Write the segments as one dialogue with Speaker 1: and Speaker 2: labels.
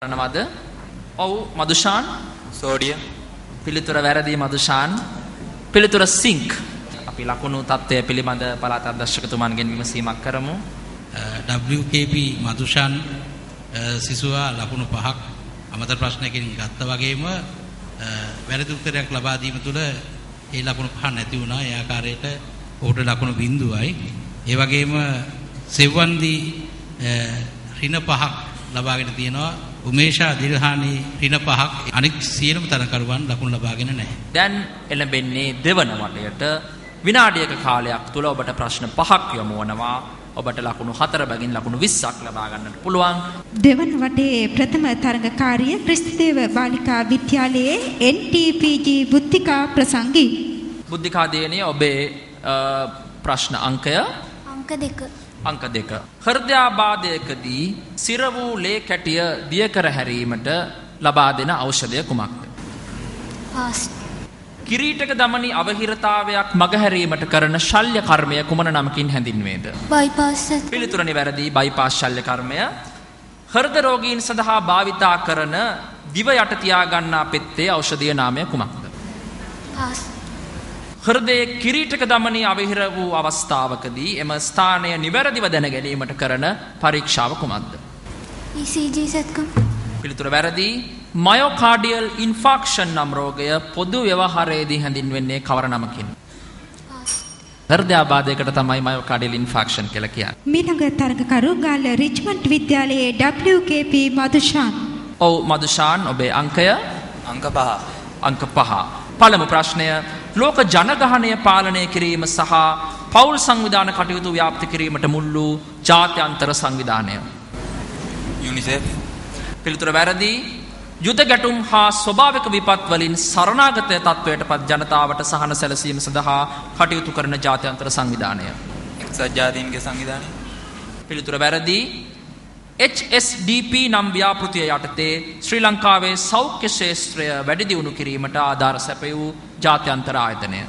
Speaker 1: නමද ඔව් මදුෂාන්
Speaker 2: සෝඩියම්
Speaker 1: පිළිතුර වැරදි මදුෂාන් පිළිතුර සිංක් අපි ලකුණු තත්ත්වය පිළිබඳ පළාත් අධ්‍යක්ෂකතුමන්ගෙන් විමසීමක් කරමු
Speaker 3: WKP මදුෂාන් සිසුවා ලකුණු 5ක් අමතර ප්‍රශ්නයකින් ගත්තා වගේම වැරදි උත්තරයක් ලබා දීම තුළ ඒ ලකුණු 5 නැති වුණා ඒ ආකාරයට ඔහුට ලකුණු 0යි ඒ වගේම සෙව්වන්දි ඍණ 5ක් ලබාගෙන තියෙනවා උමේෂා දිල්හානි ඍණ 5ක් අනිත් සියලුම තරකරුවන් ලකුණු ලබාගෙන නැහැ.
Speaker 1: දැන් එළඹෙන්නේ දෙවන වටයට විනාඩියක කාලයක් තුල ඔබට ප්‍රශ්න 5ක් යොමු වෙනවා. ඔබට ලකුණු 4 බැගින් ලකුණු 20ක් ලබා ගන්නට පුළුවන්.
Speaker 4: දෙවන වටේ ප්‍රථම තරඟකාරිය ක්‍රිස්තිදේව බාලිකා විද්‍යාලයේ NTPG බුද්ධිකා ප්‍රසංගී.
Speaker 1: බුද්ධිකා දේනිය ඔබේ ප්‍රශ්න අංකය
Speaker 5: අංක 2.
Speaker 1: අංක 2. හෘදයාබාධයකදී සිර වූ ලේ කැටිය දිය කර හැරීමට ලබා දෙන ඖෂධය කුමක්ද?
Speaker 5: පාස්.
Speaker 1: කිරීටක දමනි අවහිරතාවයක් මගහැරීමට කරන ශල්‍ය කර්මය කුමන නමකින් හැඳින්වේද?
Speaker 5: බයිපාස්.
Speaker 1: පිළිතුර නිවැරදි. බයිපාස් ශල්‍ය කර්මය. හෘද රෝගීන් සඳහා භාවිතා කරන දිව යට තියා ගන්නා පෙත්තේ ඖෂධීය නාමය කුමක්ද?
Speaker 5: පාස්.
Speaker 1: හෘදයේ කිරීටක දමනී අවහිර වූ අවස්ථාවකදී එම ස්ථානය නිවැරදිව දැන ගැනීමට කරන පරීක්ෂාව කුමක්ද?
Speaker 5: ECG සැත්කම්.
Speaker 1: පිළිතුර වැරදි. මයෝකාඩියල් ඉන්ෆාක්ෂන් නම් රෝගය පොදු ව්‍යවහාරයේදී හැඳින්වෙන්නේ කවර නමකින්?
Speaker 5: පාස්.
Speaker 1: හෘදයාබාධයකට තමයි මයෝකාඩියල් ඉන්ෆාක්ෂන් කියලා කියන්නේ.
Speaker 4: මීළඟ තරඟකරු ගාල්ල රිච්මන්ඩ් විද්‍යාලයේ WKP මදුෂාන්.
Speaker 1: ඔව් මදුෂාන් ඔබේ අංකය
Speaker 2: අංක 5.
Speaker 1: අංක 5. පළමු ප්‍රශ්නය ලෝක ජනගහනය පාලනය කිරීම සහ පවුල් සංවිධාන කටයුතු ව්‍යාප්ත කිරීමට මුල් වූ ජාත්‍යන්තර සංවිධානය.
Speaker 2: යුනිසෙෆ්.
Speaker 1: පිළිතුර වැරදි. යුද ගැටුම් හා ස්වභාවික විපත් වලින් සරණාගත තත්වයට පත් ජනතාවට සහන සැලසීම සඳහා කටයුතු කරන ජාත්‍යන්තර සංවිධානය.
Speaker 2: එක්සත් ජාතීන්ගේ සංවිධානය.
Speaker 1: පිළිතුර වැරදි. HSDP නම් ව්‍යාපෘතිය යටතේ ශ්‍රී ලංකාවේ සෞඛ්‍ය ශාස්ත්‍රය වැඩි දියුණු කිරීමට ආධාර සැපයූ ජාත්‍යන්තර ආයතනය.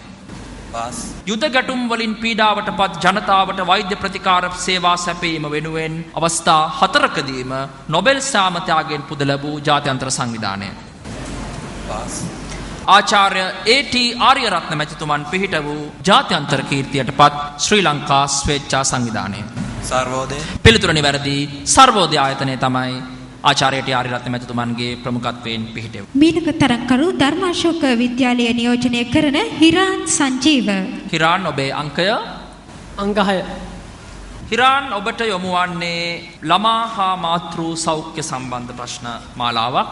Speaker 2: පාස්.
Speaker 1: යුද ගැටුම් වලින් පීඩාවට පත් ජනතාවට වෛද්‍ය ප්‍රතිකාර සේවා සැපීම වෙනුවෙන් අවස්ථා 4කදීම නොබෙල් සාමත්‍යයෙන් පුද ලැබූ ජාත්‍යන්තර සංවිධානය.
Speaker 2: පාස්.
Speaker 1: ආචාර්ය AT ආර්යරත්න මැතිතුමන් පිහිට වූ ජාත්‍යන්තර කීර්තියට පත් ශ්‍රී ලංකා ස්වේච්ඡා සංවිධානය.
Speaker 2: සර්වෝදය.
Speaker 1: පිළිතුර නිවැරදි. සර්වෝදය ආයතනය තමයි ආචාර්ය AT ආර්යරත්න මැතිතුමන්ගේ ප්‍රමුඛත්වයෙන් පිහිටෙව්.
Speaker 4: මීළඟ තරඟකරු ධර්මාශෝක විද්‍යාලය නියෝජනය කරන හිරාන් සංජීව.
Speaker 1: හිරාන් ඔබේ අංකය
Speaker 6: අංක 6.
Speaker 1: හිරාන් ඔබට යොමු වන්නේ ළමා හා මාතෘ සෞඛ්‍ය සම්බන්ධ ප්‍රශ්න මාලාවක්.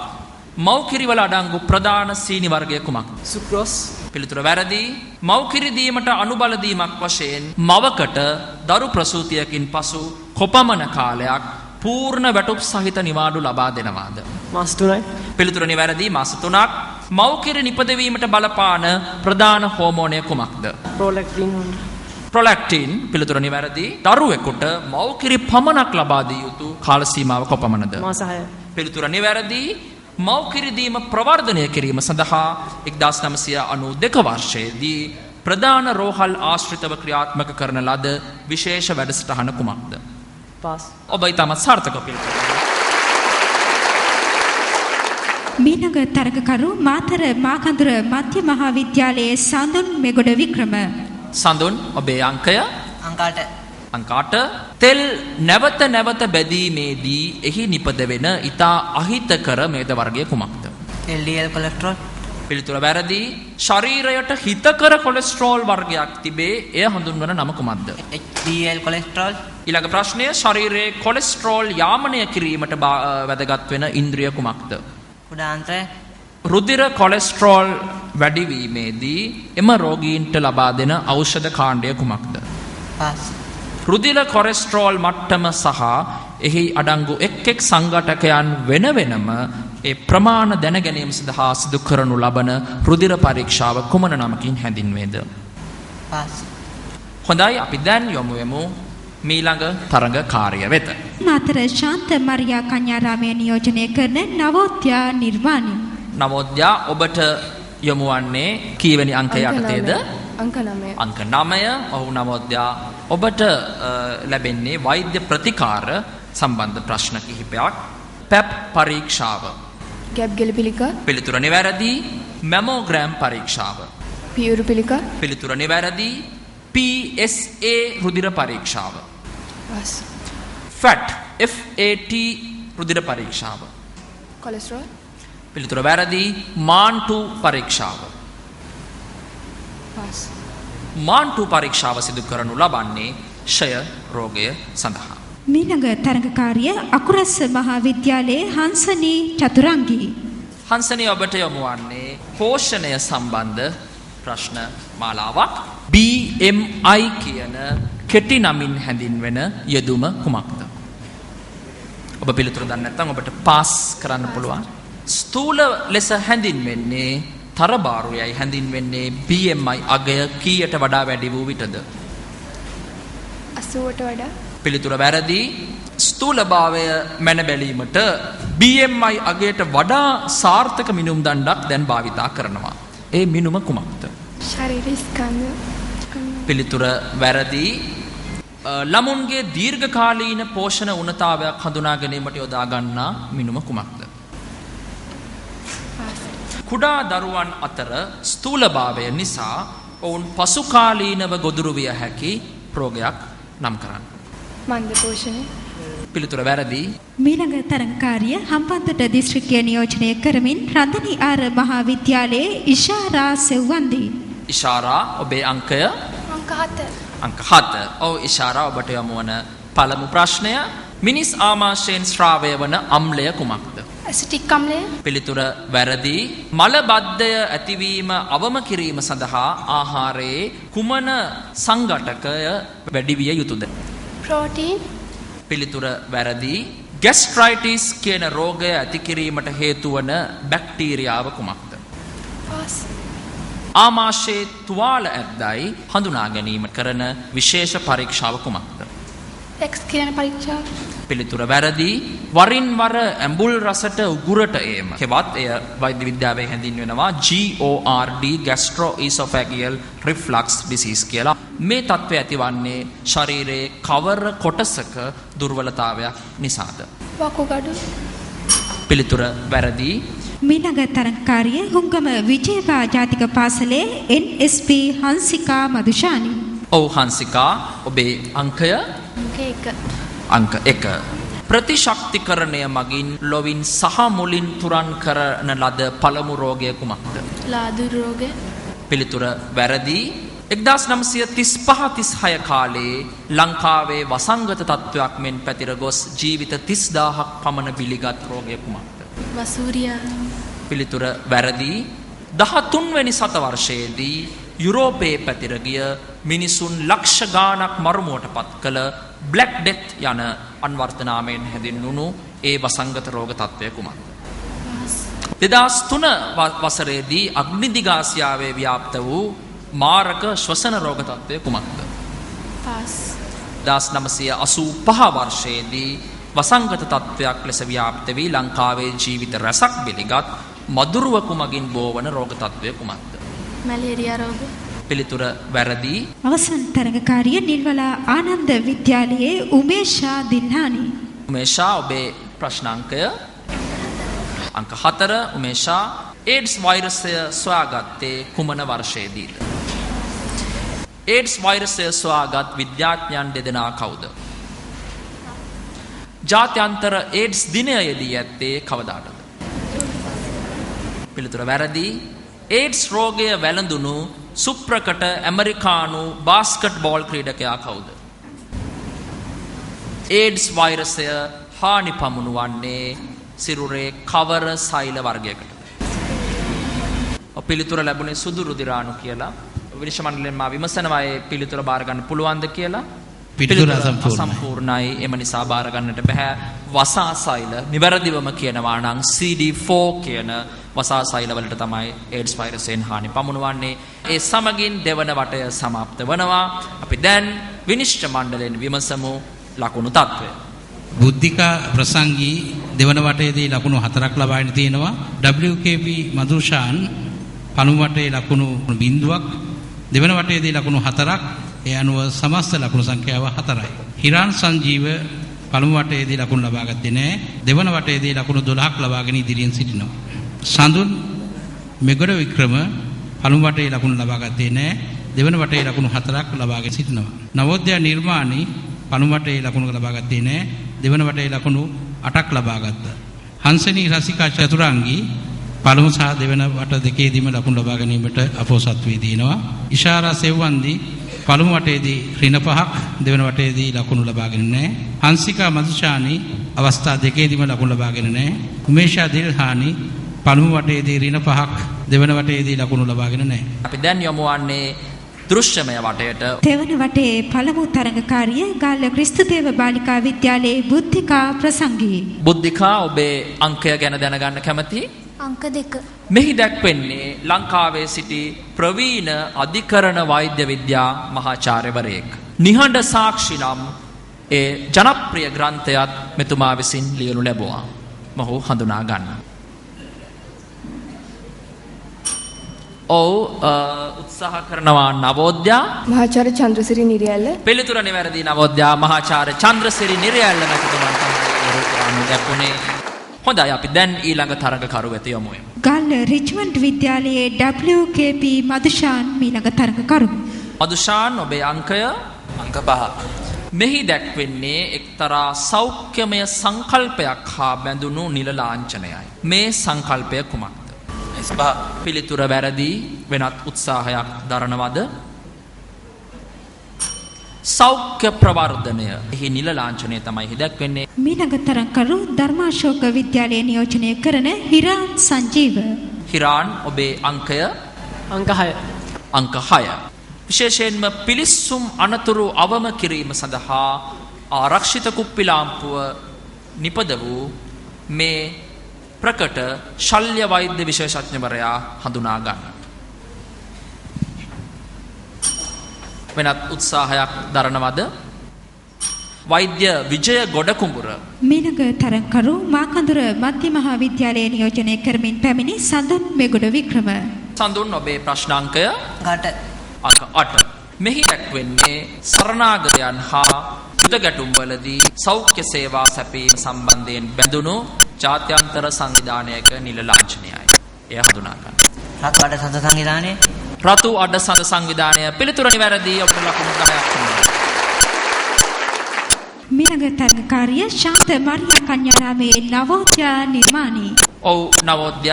Speaker 1: මව්කිරිවල අඩංගු ප්‍රධාන සීනි වර්ගය කුමක්ද?
Speaker 6: සුක්‍රෝස්.
Speaker 1: පිළිතුර වැරදි. මව්කිරි දීමට අනුබල දීමක් වශයෙන් මවකට දරු ප්‍රසූතියකින් පසු කොපමණ කාලයක් පූර්ණ වැටුප් සහිත නිවාඩු ලබා දෙනවාද?
Speaker 6: මාස 3යි.
Speaker 1: පිළිතුර නිවැරදි. මාස 3ක්. මව්කිරි නිපදවීමට බලපාන ප්‍රධාන හෝමෝනය කුමක්ද?
Speaker 6: ප්‍රොලැක්ටින්.
Speaker 1: ප්‍රොලැක්ටින්. පිළිතුර නිවැරදි. දරුවෙකුට මව්කිරි පමණක් ලබා දිය යුතු කාල සීමාව කොපමණද?
Speaker 6: මාස 6යි.
Speaker 1: පිළිතුර නිවැරදි. මව්කිරි දීම ප්‍රවර්ධනය කිරීම සඳහා 1992 වර්ෂයේදී ප්‍රධාන රෝහල් ආශ්‍රිතව ක්‍රියාත්මක කරන ලද විශේෂ වැඩසටහන කුමක්ද?
Speaker 6: පාස්.
Speaker 1: ඔබ ඉතාමත් සාර්ථක පිළිතුර.
Speaker 4: මීළඟ තරඟකරු මාතර මාකඳුර මධ්‍ය මහා විද්‍යාලයේ සඳුන් මෙගොඩ වික්‍රම.
Speaker 1: සඳුන් ඔබේ අංකය
Speaker 7: අංක 8.
Speaker 1: අංක 8. තෙල් නැවත නැවත බැදීමේදී එහි නිපද වෙන ඉතා අහිතකර මේද වර්ගය කුමක්ද?
Speaker 7: LDL cholesterol.
Speaker 1: පිළිතුර වැරදි. ශරීරයට හිතකර කොලෙස්ටරෝල් වර්ගයක් තිබේ. එය හඳුන්වන නම කුමක්ද?
Speaker 7: HDL cholesterol.
Speaker 1: ඊළඟ ප්‍රශ්නය ශරීරයේ කොලෙස්ටරෝල් යාමනය කිරීමට වැදගත් වෙන ඉන්ද්‍රිය කුමක්ද?
Speaker 7: උඩාන්ත්‍රය.
Speaker 1: රුධිර කොලෙස්ටරෝල් වැඩිවීමේදී එම රෝගීන්ට ලබා දෙන ඖෂධ කාණ්ඩය කුමක්ද?
Speaker 7: පාස්.
Speaker 1: රුධිර කොලෙස්ටරෝල් මට්ටම සහ එහි අඩංගු එක් සංඝටකයන් වෙන වෙනම ඒ ප්‍රමාණ දැන ගැනීම සඳහා සිදු කරනු ලබන රුධිර පරීක්ෂාව කුමන නමකින් හැඳින්වේද?
Speaker 7: පාස්.
Speaker 1: හොඳයි අපි දැන් යොමු වෙමු මීළඟ තරඟකාරිය වෙත.
Speaker 4: මාතර ශාන්ත මරියා කන්‍යාරාමය නියෝජනය කරන නවෝද්‍යා නිර්වාණය.
Speaker 1: නවෝද්‍යා ඔබට යොමු වන්නේ කීවැනි අංකය යටතේද?
Speaker 6: අංක 9.
Speaker 1: අංක 9. ඔහු නවෝද්‍යා ඔබට ලැබෙන්නේ වෛද්‍ය ප්‍රතිකාර සම්බන්ධ ප්‍රශ්න කිහිපයක්. පැප් පරීක්ෂාව.
Speaker 6: ගැබ් ගෙලපිලිකා.
Speaker 1: පිළිතුර නිවැරදි. මැමෝග්‍රෑම් පරීක්ෂාව.
Speaker 6: පියුරු පිළිකා.
Speaker 1: පිළිතුර නිවැරදි. PSA රුධිර පරීක්ෂාව.
Speaker 6: පාස්.
Speaker 1: FAT FAT රුධිර පරීක්ෂාව.
Speaker 6: කොලෙස්ටරෝල්.
Speaker 1: පිළිතුර වැරදි. මාන්ටු පරීක්ෂාව.
Speaker 6: පාස්.
Speaker 1: මාන්ටු පරීක්ෂාව සිදු කරනු ලබන්නේ ෂය රෝගය සඳහා.
Speaker 4: මීළඟ තරඟකාරිය අකුරැස්ස මහා විද්‍යාලයේ හංසනී චතුරංගී.
Speaker 1: හංසනී ඔබට යොමු වන්නේ පෝෂණය සම්බන්ධ ප්‍රශ්න මාලාවක්. BMI කියන කෙටි නමින් හැඳින්වෙන යෙදුම කුමක්ද? ඔබ පිළිතුර දන්නේ නැත්නම් ඔබට පාස් කරන්න පුළුවන්. ස්ථූල ලෙස හැඳින්වෙන්නේ තරබාරුයයි හැඳින්වෙන්නේ BMI අගය කීයට වඩා වැඩි වූ විටද?
Speaker 6: 80ට වඩා.
Speaker 1: පිළිතුර වැරදි. ස්ථූලභාවය මැන බැලීමට BMI අගයට වඩා සාර්ථක මිනුම් දණ්ඩක් දැන් භාවිතා කරනවා. ඒ මිනුම කුමක්ද?
Speaker 6: ශරීර ස්කන්ධ.
Speaker 1: පිළිතුර වැරදි. ළමුන්ගේ දීර්ඝකාලීන පෝෂණ උණතාවයක් හඳුනා ගැනීමට යොදා ගන්නා මිනුම කුමක්ද? කුඩා දරුවන් අතර ස්ථූලභාවය නිසා ඔවුන් පසුකාලීනව ගොදුරු විය හැකි රෝගයක් නම් කරන්න.
Speaker 6: මන්ද පෝෂණය.
Speaker 1: පිළිතුර වැරදි.
Speaker 4: මීළඟ තරඟකාරිය හම්බන්තොට දිස්ත්‍රික්කය නියෝජනය කරමින් රඳනි ආර මහා විද්‍යාලයේ ඉෂාරා සෙව්වන්දී.
Speaker 1: ඉෂාරා ඔබේ අංකය
Speaker 5: අංක 7.
Speaker 1: අංක 7. ඔව් ඉෂාරා ඔබට යොමු වන පළමු ප්‍රශ්නය මිනිස් ආමාශයෙන් ශ්‍රාවය වන අම්ලය කුමක්ද?
Speaker 5: ඇසිටික් අම්ලය.
Speaker 1: පිළිතුර වැරදි. මලබද්ධය ඇතිවීම අවම කිරීම සඳහා ආහාරයේ කුමන සංඝටකය වැඩි විය යුතුද?
Speaker 5: ප්‍රෝටීන්.
Speaker 1: පිළිතුර වැරදි. ගැස්ට්‍රයිටිස් කියන රෝගය ඇති කිරීමට හේතු වන බැක්ටීරියාව කුමක්ද?
Speaker 5: පාස්.
Speaker 1: ආමාශයේ තුවාල ඇද්දයි හඳුනා ගැනීම කරන විශේෂ පරීක්ෂාව කුමක්ද?
Speaker 5: එක්ස් කියන පරීක්ෂාව.
Speaker 1: පිළිතුර වැරදි. වරින් වර ඇඹුල් රසට උගුරට ඒම. හෙවත් එය වෛද්‍ය විද්‍යාවේ හැඳින්වෙනවා GORD gastroesophageal reflux disease කියලා. මේ තත්ත්වය ඇතිවන්නේ ශරීරයේ කවර කොටසක දුර්වලතාවයක් නිසාද?
Speaker 5: වකුගඩු.
Speaker 1: පිළිතුර වැරදි.
Speaker 4: මීළඟ තරඟකාරිය හුංගම විජේවා ජාතික පාසලේ NSP හංසිකා මදුෂානි.
Speaker 1: ඔව් හංසිකා ඔබේ අංකය
Speaker 5: අංක 1.
Speaker 1: අංක 1. ප්‍රතිශක්තිකරණය මගින් ලොවින් සහ මුලින් තුරන් කරන ලද පළමු රෝගය කුමක්ද?
Speaker 5: ලාදුරු රෝගය.
Speaker 1: පිළිතුර වැරදි. 1935-36 කාලයේ ලංකාවේ වසංගත තත්ත්වයක් මෙන් පැතිර ගොස් ජීවිත 30000ක් පමණ බිලිගත් රෝගය කුමක්ද?
Speaker 5: වසූරියා.
Speaker 1: පිළිතුර වැරදි. 13 වෙනි සතවර්ෂයේදී යුරෝපයේ පැතිර ගිය මිනිසුන් ලක්ෂ ගාණක් මරුමුවට පත් කළ බ්ලැක් ඩෙත් යන අන්වර්ථ නාමයෙන් හැඳින්වුණු ඒ වසංගත රෝග තත්ත්වය කුමක්ද? 2003 වසරේදී අග්නිදිගාසියාවේ ව්‍යාප්ත වූ මාරක ශ්වසන රෝග තත්ත්වය කුමක්ද?
Speaker 5: පාස්.
Speaker 1: 1985 වර්ෂයේදී වසංගත තත්ත්වයක් ලෙස ව්‍යාප්ත වී ලංකාවේ ජීවිත රැසක් බිලිගත් මදුරුවකු මගින් බෝවන රෝග තත්ත්වය කුමක්ද?
Speaker 5: මැලේරියා රෝගය.
Speaker 1: පිළිතුර වැරදි.
Speaker 4: අවසන් තරඟකාරිය නිල්වලා ආනන්ද විද්‍යාලයේ උමේෂා දිල්හානි.
Speaker 1: උමේෂා ඔබේ ප්‍රශ්නාංකය අංක 4. උමේෂා ඒඩ්ස් වෛරසය සොයාගත්තේ කුමන වර්ෂයේදීද? ඒඩ්ස් වෛරසය සොයාගත් විද්‍යාඥයන් දෙදෙනා කවුද? ජාත්‍යන්තර ඒඩ්ස් දිනය යෙදී ඇත්තේ කවදාටද? පිළිතුර වැරදි. ඒඩ්ස් රෝගය වැළඳුණු සුප්‍රකට ඇමරිකානු බාස්කට්බෝල් ක්‍රීඩකයා කවුද? ඒඩ්ස් වෛරසය හානි පමුණුවන්නේ සිරුරේ කවර සෛල වර්ගයකටද? පිළිතුර ලැබුණේ සුදු රුධිරාණු කියලා. විනිශ්චය මණ්ඩලයෙන් මා විමසනවා ඒ පිළිතුර බාර ගන්න පුළුවන්ද කියලා.
Speaker 3: පිළිතුර
Speaker 1: අසම්පූර්ණයි. එම නිසා බාර ගන්නට බෑ. වසා සෛල නිවැරදිවම කියනවා නම් CD4 කියන වසා සෛල වලට තමයි ඒඩ්ස් වෛරසයෙන් හානි පමුණුවන්නේ. ඒ සමගින් දෙවන වටය સમાપ્ત වෙනවා. අපි දැන් විනිශ්චය මණ්ඩලයෙන් විමසමු ලකුණු තත්ත්වය.
Speaker 3: බුද්ධිකා ප්‍රසංගී දෙවන වටයේදී ලකුණු 4ක් ලබාගෙන තියෙනවා. WKP මදුෂාන් පළමු වටයේ ලකුණු 0ක්, දෙවන වටයේදී ලකුණු 4ක්. ඒ අනුව සමස්ත ලකුණු සංඛ්‍යාව 4යි. හිරාන් සංජීව පළමු වටයේදී ලකුණු ලබා ගත්තේ නැහැ. දෙවන වටයේදී ලකුණු 12ක් ලබාගෙන ඉදිරියෙන් සිටිනවා. සඳුන් මෙගොඩ වික්‍රම පළමු වටයේ ලකුණු ලබා ගත්තේ නැහැ. දෙවන වටයේ ලකුණු 4ක් ලබාගෙන සිටිනවා. නවෝදය නිර්මාණි පළමු වටයේ ලකුණු ලබා ගත්තේ නැහැ. දෙවන වටයේ ලකුණු 8ක් ලබා ගත්තා. හංසනී රසිකා චතුරාංගී පළමු සහ දෙවන වට දෙකේදීම ලකුණු ලබා ගැනීමට අපොසත් වී දිනවා. ඉෂාරා සෙව්වන්දි පළමු වටයේදී ඍණ 5ක් දෙවන වටයේදී ලකුණු ලබාගෙන නැහැ. හංසිකා මදුෂානි අවස්ථා දෙකේදීම ලකුණු ලබාගෙන නැහැ. උමේෂා දිල්හානි පළමු වටයේදී ඍණ 5ක් දෙවන වටයේදී ලකුණු ලබාගෙන නැහැ.
Speaker 1: අපි දැන් යමු වන්නේ දෘශ්‍යමය වටයට.
Speaker 4: තෙවන වටේ පළමු තරඟකාරිය ගාල්ල ක්‍රිස්තුදේව බාලිකා විද්‍යාලයේ බුද්ධිකා ප්‍රසංගී.
Speaker 1: බුද්ධිකා ඔබේ අංකය ගැන දැනගන්න කැමතියි?
Speaker 5: අංක 2.
Speaker 1: මෙහි දැක්වෙන්නේ ලංකාවේ සිටි ප්‍රවීණ අධිකරණ වෛද්‍ය විද්‍යා මහාචාර්යවරයෙක්. නිහඬ සාක්ෂි නම් ඒ ජනප්‍රිය ග්‍රන්ථයත් මෙතුමා විසින් ලියනු ලැබුවා. මොහු හඳුනා ගන්න. උත්සාහ කරනවා නවෝද්‍යා
Speaker 6: මහාචාර්ය චන්ද්‍රසිරි නිරියල්ල.
Speaker 1: පිළිතුර නිවැරදි. නවෝද්‍යා මහාචාර්ය චන්ද්‍රසිරි නිරියල්ල මැතිතුමන් තමයි දැක්ුණේ. හොඳයි අපි දැන් ඊළඟ තරඟකරු වෙත යමු.
Speaker 4: ගාල්ල රිච්මන්ඩ් විද්‍යාලයේ WKP මදුෂාන් ඊළඟ තරඟකරු.
Speaker 1: මදුෂාන් ඔබේ අංකය
Speaker 2: අංක 5.
Speaker 1: මෙහි දැක්වෙන්නේ එක්තරා සෞඛ්‍යමය සංකල්පයක් හා බැඳුණු නිල ලාංඡනයයි. මේ සංකල්පය කුමක්ද?
Speaker 2: S5.
Speaker 1: පිළිතුර වැරදි. වෙනත් උත්සාහයක් දරනවද? සෞඛ්‍ය ප්‍රවර්ධනය. එහි නිල ලාංඡනය තමයි දැක්වෙන්නේ.
Speaker 4: ඊළඟ තරඟකරු ධර්මාශෝක විද්‍යාලයේ නියෝජනය කරන හිරාන් සංජීව.
Speaker 1: හිරාන් ඔබේ අංකය
Speaker 6: අංක 6.
Speaker 1: අංක 6. විශේෂයෙන්ම පිලිස්සුම් අනතුරු අවම කිරීම සඳහා ආරක්ෂිත කුප්පි ලාම්පුව නිපද වූ මේ ප්‍රකට ශල්‍ය වෛද්‍ය විශේෂඥවරයා හඳුනා ගන්න. වෙනත් උත්සාහයක් දරනවද? වෛද්‍ය විජය ගොඩකුඹුර.
Speaker 4: ඊළඟ තරඟකරු මාකඳුර මධ්‍ය මහා විද්‍යාලයේ නියෝජනය කරමින් පැමිණි සඳුන් මෙගොඩ වික්‍රම.
Speaker 1: සඳුන් ඔබේ ප්‍රශ්නාංකය
Speaker 7: ගට
Speaker 1: අංක 8. මෙහි දැක්වෙන්නේ සරණාගතයන් හා යුද ගැටුම්වලදී සෞඛ්‍ය සේවා සැපීම සම්බන්ධයෙන් බැඳුණු ජාත්‍යන්තර සංවිධානයක නිල ලාංඡනයයි. එය හඳුනා ගන්න.
Speaker 7: රතු අඩ සඳ සංවිධානයේ
Speaker 1: රතු අඩ සඳ සංවිධානය. පිළිතුර නිවැරදි. ඔබට ලකුණු 10ක් තියෙනවා.
Speaker 4: ඊළඟ තරඟකාරිය ශාන්ත මරියා කන්‍යාරාමේ නවෝදය නිර්මාණී.
Speaker 1: ඔව් නවෝදය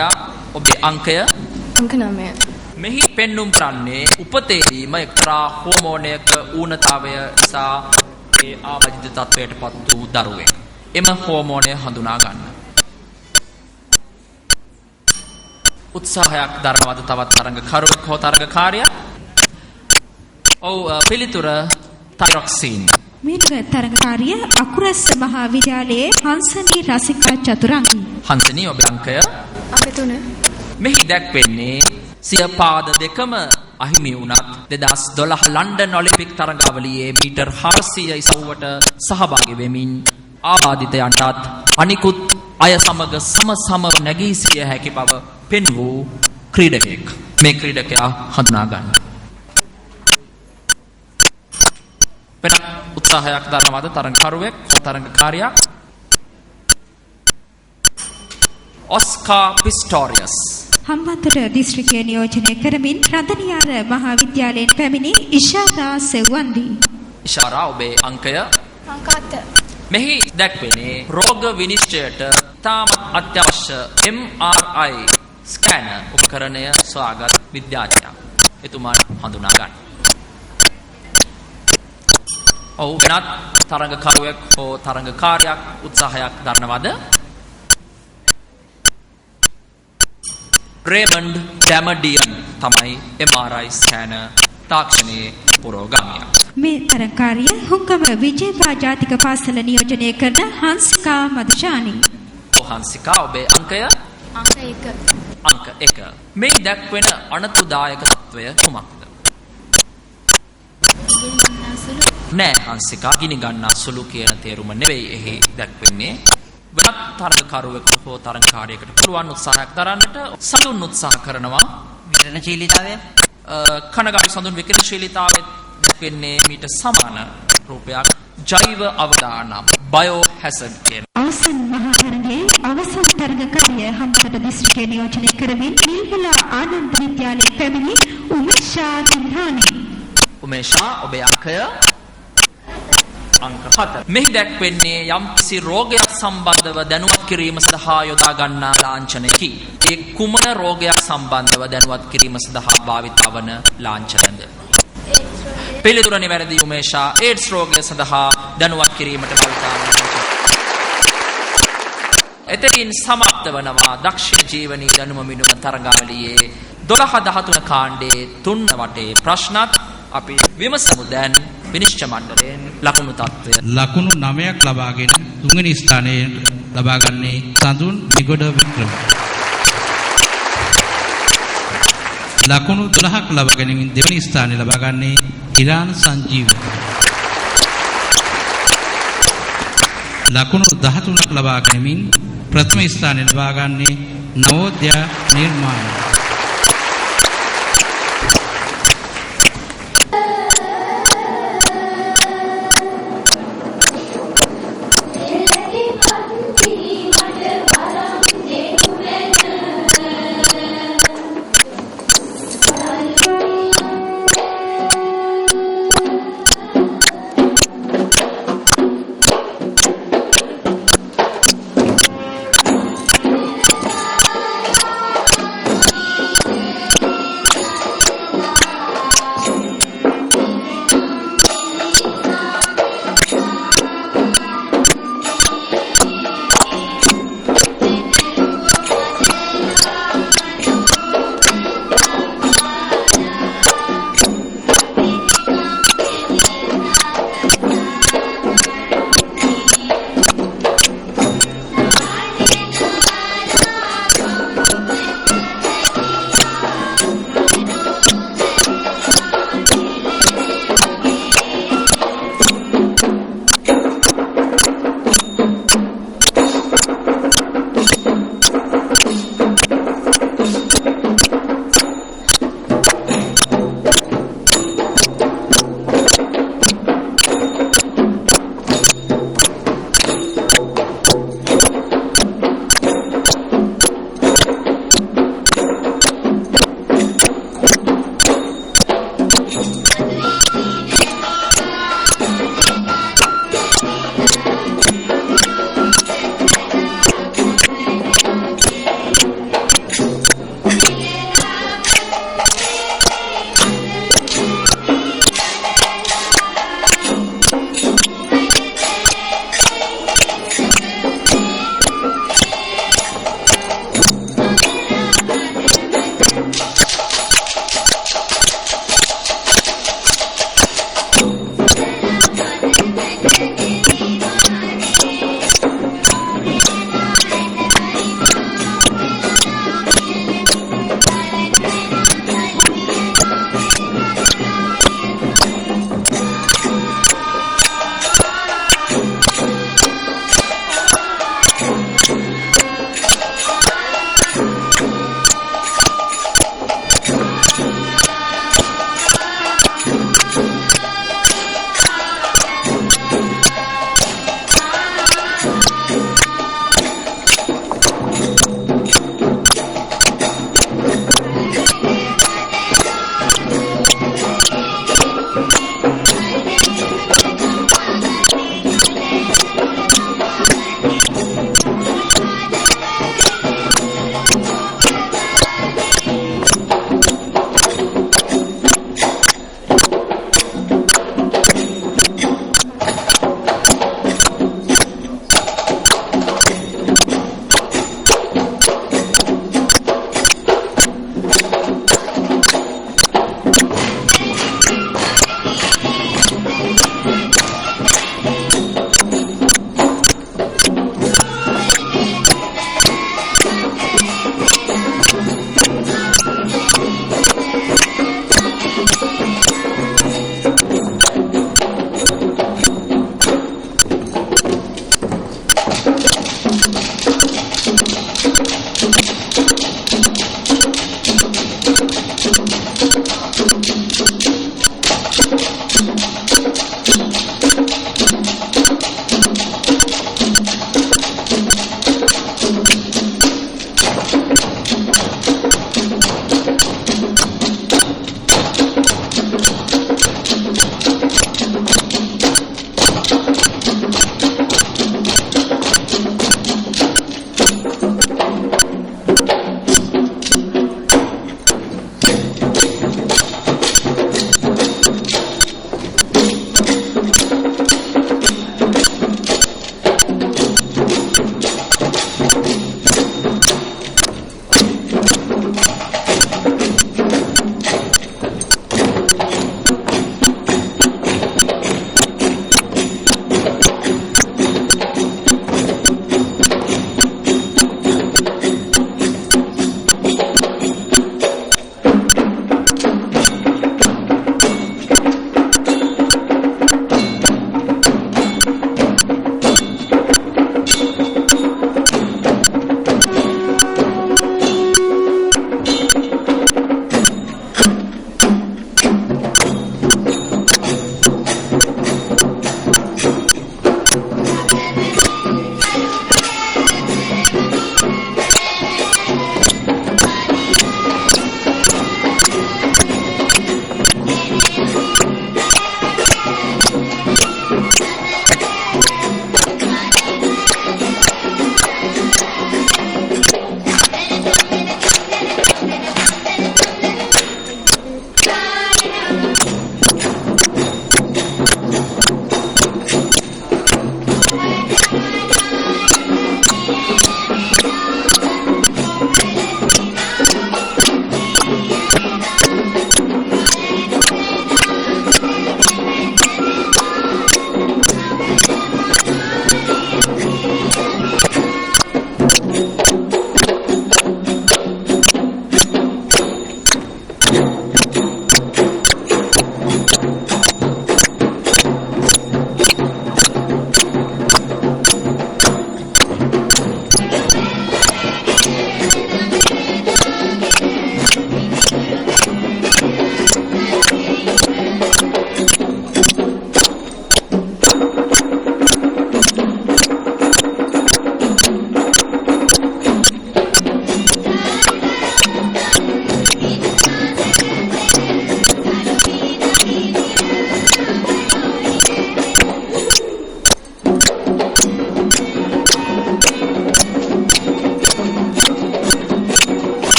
Speaker 1: ඔබේ අංකය
Speaker 6: අංක 9.
Speaker 1: මෙහි පෙන්눔 කරන්නේ උපතේදීම එක්තරා හෝමෝනයක ඌනතාවය නිසා ඒ ආබාධිත තත්වයට පත් වූ දරුවෙක්. එම හෝමෝනය හඳුනා ගන්න. උත්සාහයක් දරනවද තවත් තරඟකරුවෙක් හෝ තරඟකාරියක්? ඔව් පිළිතුර තයිරොක්සින්.
Speaker 4: ඊළඟ තරඟකාරිය අකුරස් මහා විද්‍යාලයේ හංසනී රසිකා චතුරංගී.
Speaker 1: හංසනී ඔබේ අංකය
Speaker 6: අංක 3.
Speaker 1: මෙහි දැක්වෙන්නේ සිය පාද දෙකම අහිමි වුණත් 2012 ලන්ඩන් ඔලිම්පික් තරඟාවලියේ මීටර් 400 ඉසව්වට සහභාගී වෙමින් ආබාධිතයන්ටත් අනිකුත් අය සමග සමසම නැගී සිටිය හැකි බව පෙන් වූ ක්‍රීඩකයෙක්. මේ ක්‍රීඩකයා හඳුනා ගන්න. වෙන උත්සාහයක් දරනවද තරඟකරුවෙක් හෝ තරඟකාරියක්? ඔස්කා පිස්ටෝරියස්.
Speaker 4: හම්බන්තොට දිස්ත්‍රික්කයේ නියෝජනය කරමින් රතනියාර මහා විද්‍යාලයෙන් පැමිණි ඉෂාරා සෙව්වන්දි.
Speaker 1: ඉෂාරා ඔබේ අංකය
Speaker 5: අංක 7.
Speaker 1: මෙහි දැක්වෙන්නේ රෝග විනිශ්චයට තාම අත්‍යවශ්‍ය MRI ස්කෑනර් උපකරණය සොයාගත් විද්‍යාඥයා. එතුමාට හඳුනා ගන්න. ඔව් වෙනත් තරඟකරුවෙක් හෝ තරඟකාරයක් උත්සාහයක් දරනවද? රේමන්ඩ් ඩැමඩියන් තමයි MRI ස්කෑනර් තාක්ෂණයේ පුරෝගාමියා.
Speaker 4: මේ තරඟකාරිය හුංගම විජේපා ජාතික පාසල නියෝජනය කරන හංසිකා මදුෂානි.
Speaker 1: හංසිකා ඔබේ අංකය
Speaker 5: අංක 1.
Speaker 1: අංක 1. මේ දැක්වෙන අනතුරුදායක තත්වය කුමක්ද? නෑ හංසිකා ගිනි ගන්නා සුළු කියන තේරුම නෙවෙයි එහි දැක්වෙන්නේ. වෙනත් තරඟකරුවෙකු හෝ තරඟකාරියකට පුළුවන් උත්සාහයක් දරන්නට සඳුන් උත්සාහ කරනවා.
Speaker 7: විකිරණශීලීතාවය
Speaker 1: කනගාටු සඳුන් විකිරණශීලීතාවය දැක්වෙන්නේ මීට සමාන රූපයක් ජෛව අවදානම් බයෝ හැසඩ් කියන
Speaker 4: අවසන් මහා තරගයේ අවසන් තරගකාරිය හම්බන්තොට දිස්ත්‍රික්කයේ නියෝජනය කරමින් නිල්විලා ආනන්ද විද්‍යාලයේ පැමිණි උමේෂා දිල්හානි.
Speaker 1: උමේෂා ඔබේ අංක 7. මෙහි දැක්වෙන්නේ යම්කිසි රෝගයක් සම්බන්ධව දැනුවත් කිරීම සඳහා යොදා ගන්නා ලාංඡනයකි. ඒ කුමන රෝගයක් සම්බන්ධව දැනුවත් කිරීම සඳහා භාවිත වන ලාංඡනද? පිළිතුර නිවැරදි උමේෂා. ඒඩ්ස් රෝගය සඳහා දැනුවත් කිරීමට භාවිත වන එතකින් සමාප්ත වනවා දක්ෂිණ ජීවනී දැනුම මිනුම තරගාවලියේ 12-13 කාණ්ඩයේ 3 වටේ ප්‍රශ්නත් අපි විමසමු. දැන් විනිශ්චය මණ්ඩලයෙන් ලකුණු තත්ත්වය.
Speaker 3: ලකුණු 9ක් ලබාගෙන තුන්වෙනි ස්ථානයේ ලබා ගන්නේ සඳුන් නිගොඩ වික්‍රම. ලකුණු 12ක් ලබා ගැනීමෙන් දෙවැනි ස්ථානය ලබා ගන්නේ හිරාන් සංජීව. ලකුණු 13ක් ලබා ගැනීමෙන් ප්‍රථම ස්ථානය ලබා ගන්නේ නවෝදය නිර්මාණ.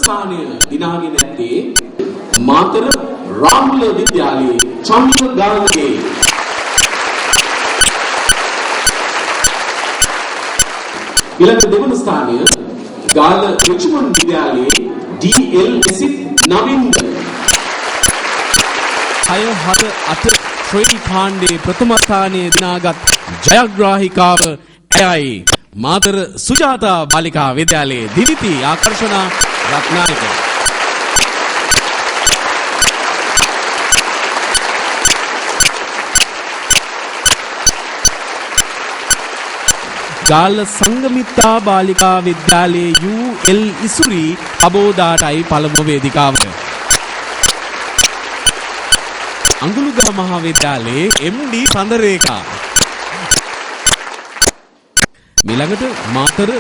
Speaker 8: ස්ථානය දිනාගෙන ඇත්තේ මාතර රාහුල විද්‍යාලයේ චම්මික ගාල්ගේ. ඊළඟ දෙවන ස්ථානය ගාල්ල රිච්මන්ඩ් විද්‍යාලයේ ඩී.එල්. එසිත් නවින්ද.
Speaker 9: 6-7-8 ශ්‍රේණි කාණ්ඩයේ ප්‍රථම ස්ථානයේ දිනාගත් ජයග්‍රාහිකාව එයයි මාතර සුජාතා බාලිකා විද්‍යාලයේ දිවිති ආකර්ෂණා රත්නායක. ගාල්ල සංගමිත්තා බාලිකා විද්‍යාලයේ යූ.එල්. ඉසුරි අබෝදාටයි පළමු වේදිකාව. අඟුලුගම මහාවිද්‍යාලයේ එම්.ඩී. සඳරේකා. ඊළඟට මාතර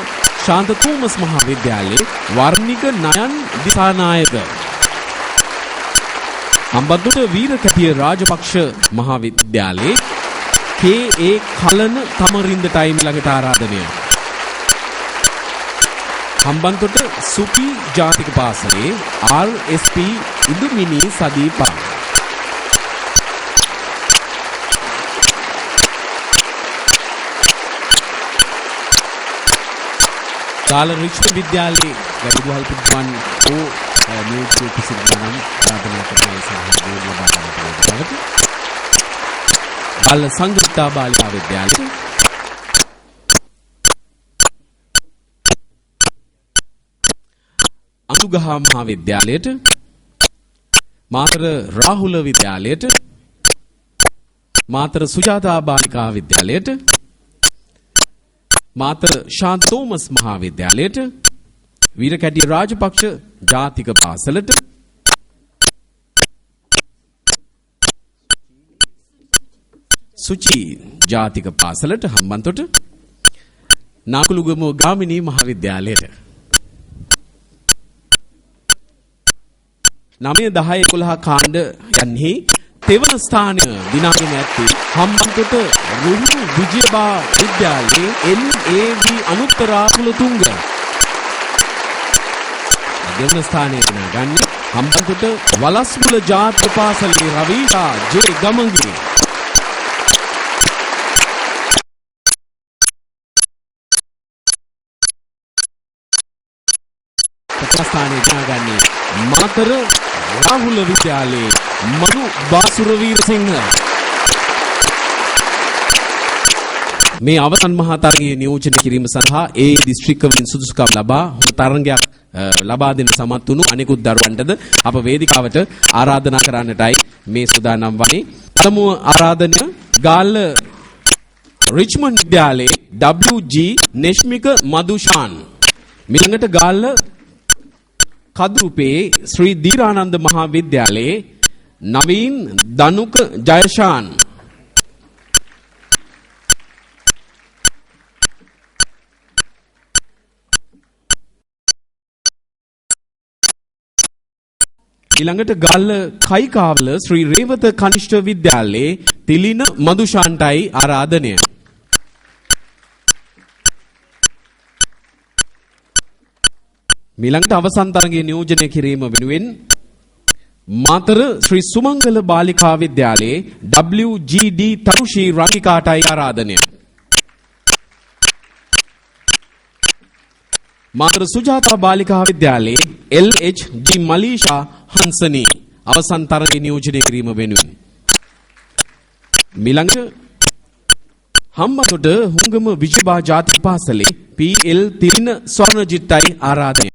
Speaker 9: ශාන්ත තෝමස් මහාවිද්‍යාලයේ වර්ණික නයන් දිසානායක. හම්බන්තොට වීරකැටිය රාජපක්ෂ මහාවිද්‍යාලයේ කේ.ඒ. කලන තමරින්දටයි ඊළඟට ආරාධනය. හම්බන්තොට සුපි ජාතික පාසලේ ආර්.එස්.පී. ඉදුමිනි සදීපා. ගාල්ල රිච්මන්ඩ් විද්‍යාලයේ වැඩිදුහල් පුද්ගලයන් ඕ නියුක්ති ප්‍රසිද්ධානම් ආරාධනා කරන සහභාගී ලබා ගන්නට. ගාල්ල සංගීතා බාලිකා විද්‍යාලයේ අනුගහ මහාවිද්‍යාලයට මාතර රාහුල විද්‍යාලයට මාතර සුජාතා බාලිකා විද්‍යාලයට මාතර ශාන්ත තෝමස් මහාවිද්‍යාලයට වීරකැටිය රාජපක්ෂ ජාතික පාසලට සුචි ජාතික පාසලට හම්බන්තොට නාකුළුගම ගාමිණී මහාවිද්‍යාලයට 9 10 11 කාණ්ඩ යන්හි තෙවන ස්ථානය දිනාගෙන ඇත්තේ හම්බන්තොට රුහුණු විජයබා විද්‍යාලයේ එන්.ඒ.වී. අනුත්තරා කුලතුංග. දෙවන ස්ථානය දිනාගන්නේ හම්බන්තොට වලස්මුල ජාතික පාසලේ රවීෂා ජේ ගමගේ. ස්ථානයේ දිනාගන්නේ මාතර රාහුල විද්‍යාලයේ මනු බාසුර වීරසිංහ. මේ අවසන් මහා තරගයේ නියෝජනය කිරීම සඳහා ඒ දිස්ත්‍රික්කවලින් සුදුසුකම් ලබා තරගයක් ලබා දෙන්න සමත් වුණු අනෙකුත් දරුවන්ටද අප වේදිකාවට ආරාධනා කරන්නටයි මේ සූදානම් වන්නේ. පළමුව ආරාධනය ගාල්ල රිච්මන්ඩ් විද්‍යාලයේ W.G. නෙශ්මික මදුෂාන්. ඊළඟට ගාල්ල කදුරුපේ ශ්‍රී දීරානන්ද මහා විද්‍යාලයේ නවීන් දනුක ජයශාන්. ඊළඟට ගාල්ල කයිකාවල ශ්‍රී රේවත කනිෂ්ඨ විද්‍යාලයේ තිලින මදුෂාන්ටයි ආරාධනය. ඊළඟට අවසන් තරගයේ නියෝජනය කිරීම වෙනුවෙන් මාතර ශ්‍රී සුමංගල බාලිකා විද්‍යාලයේ W.G.D. තරුෂී රංගිකාටයි ආරාධනය. මාතර සුජාතා බාලිකා විද්‍යාලයේ L.H.G. මලීෂා හංසනී අවසන් තරගයේ නියෝජනය කිරීම වෙනුවෙන්. ඊළඟට හම්බන්තොට හුංගම විජයබා ජාතික පාසලේ P.L. තිලින ස්වර්ණජිත්තයි ආරාධනය.